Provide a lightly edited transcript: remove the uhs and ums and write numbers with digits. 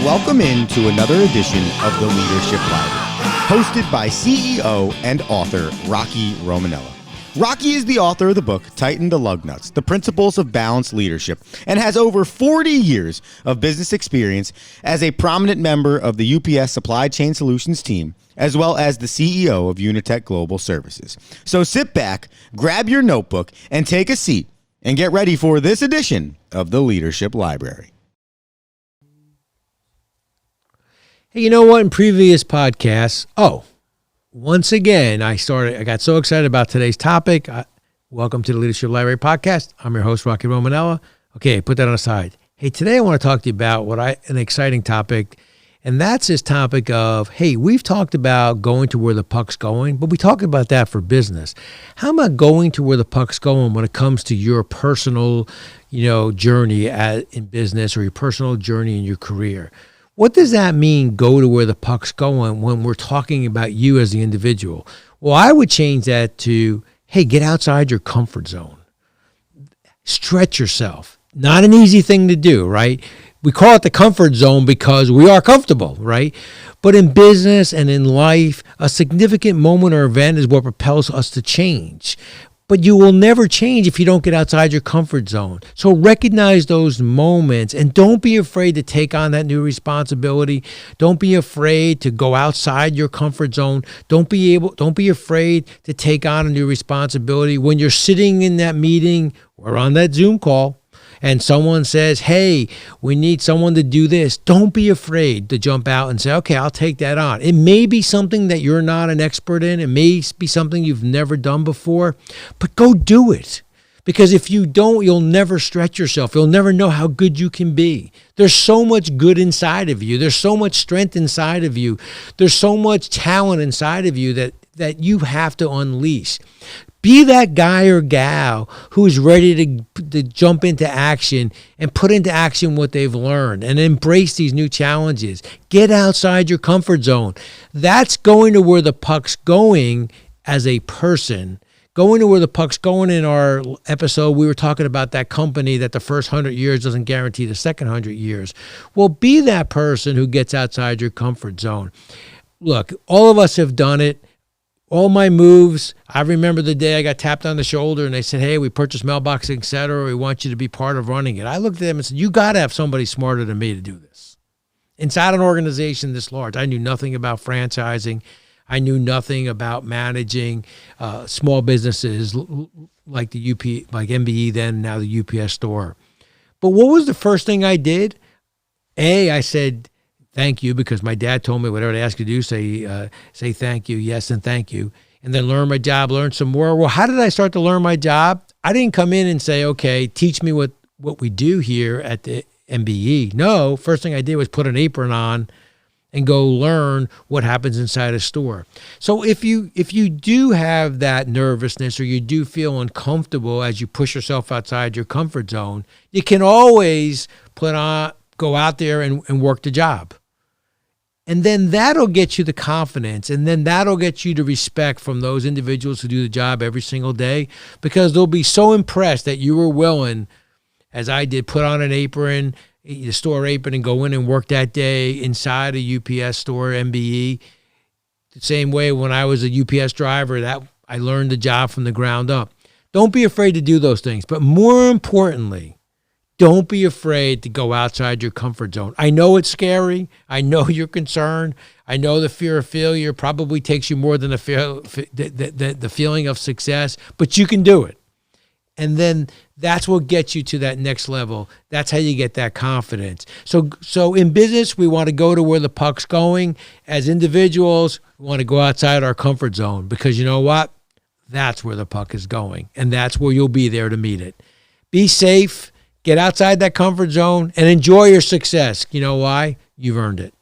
Welcome into another edition of the Leadership Library, hosted by CEO and author Rocky Romanella. Rocky is the author of the book Tighten the Lug Nuts, The Principles of Balanced Leadership, and has over 40 years of business experience as a prominent member of the UPS Supply Chain Solutions team, as well as the CEO of Unitech Global Services. So sit back, grab your notebook, and take a seat, and get ready for this edition of the Leadership Library. Hey, you know what? In previous podcasts, once again, I got so excited about today's topic. Welcome to the Leadership Library podcast. I'm your host, Rocky Romanella. Okay, put that on the side. Hey, today I want to talk to you about an exciting topic, and that's this topic of, hey, we've talked about going to where the puck's going, but we talk about that for business. How about going to where the puck's going when it comes to your personal, journey in business or your personal journey in your career? What does that mean, go to where the puck's going, when we're talking about you as the individual? Well, I would change that to, hey, get outside your comfort zone. Stretch yourself. Not an easy thing to do, right? We call it the comfort zone because we are comfortable, right? But in business and in life, a significant moment or event is what propels us to change. But you will never change if you don't get outside your comfort zone. So recognize those moments and don't be afraid to take on that new responsibility. Don't be afraid to go outside your comfort zone. Don't be afraid to take on a new responsibility. When you're sitting in that meeting or on that Zoom call and someone says, hey, we need someone to do this, don't be afraid to jump out and say, okay, I'll take that on. It may be something that you're not an expert in. It may be something you've never done before, but go do it. Because if you don't, you'll never stretch yourself. You'll never know how good you can be. There's so much good inside of you. There's so much strength inside of you. There's so much talent inside of you that you have to unleash. Be that guy or gal who's ready to jump into action and put into action what they've learned and embrace these new challenges. Get outside your comfort zone. That's going to where the puck's going as a person. Going to where the puck's going. In our episode, we were talking about that company that the first 100 years doesn't guarantee the second 100 years. Well, be that person who gets outside your comfort zone. Look, all of us have done it. All my moves, I remember the day I got tapped on the shoulder and they said, hey, we purchased mailboxing, et cetera. We want you to be part of running it. I looked at them and said, you got to have somebody smarter than me to do this. Inside an organization this large, I knew nothing about franchising. I knew nothing about managing small businesses like like MBE then, now the UPS store. But what was the first thing I did? I said, thank you, because my dad told me whatever they ask you to do, say thank you, yes, and thank you. And then learn my job, learn some more. Well, how did I start to learn my job? I didn't come in and say, okay, teach me what we do here at the MBE. No, first thing I did was put an apron on and go learn what happens inside a store. So if you do have that nervousness or you do feel uncomfortable as you push yourself outside your comfort zone, you can always go out there and work the job. And then that'll get you the confidence, and then that'll get you the respect from those individuals who do the job every single day, because they'll be so impressed that you were willing, as I did, put on an apron, the store apron, and go in and work that day inside a UPS store, MBE. The same way when I was a UPS driver, that I learned the job from the ground up. Don't be afraid to do those things, but more importantly, don't be afraid to go outside your comfort zone. I know it's scary. I know you're concerned. I know the fear of failure probably takes you more than the feeling of success, but you can do it. And then that's what gets you to that next level. That's how you get that confidence. So in business, we want to go to where the puck's going. As individuals, we want to go outside our comfort zone, because you know what? That's where the puck is going, and that's where you'll be there to meet it. Be safe. Get outside that comfort zone and enjoy your success. You know why? You've earned it.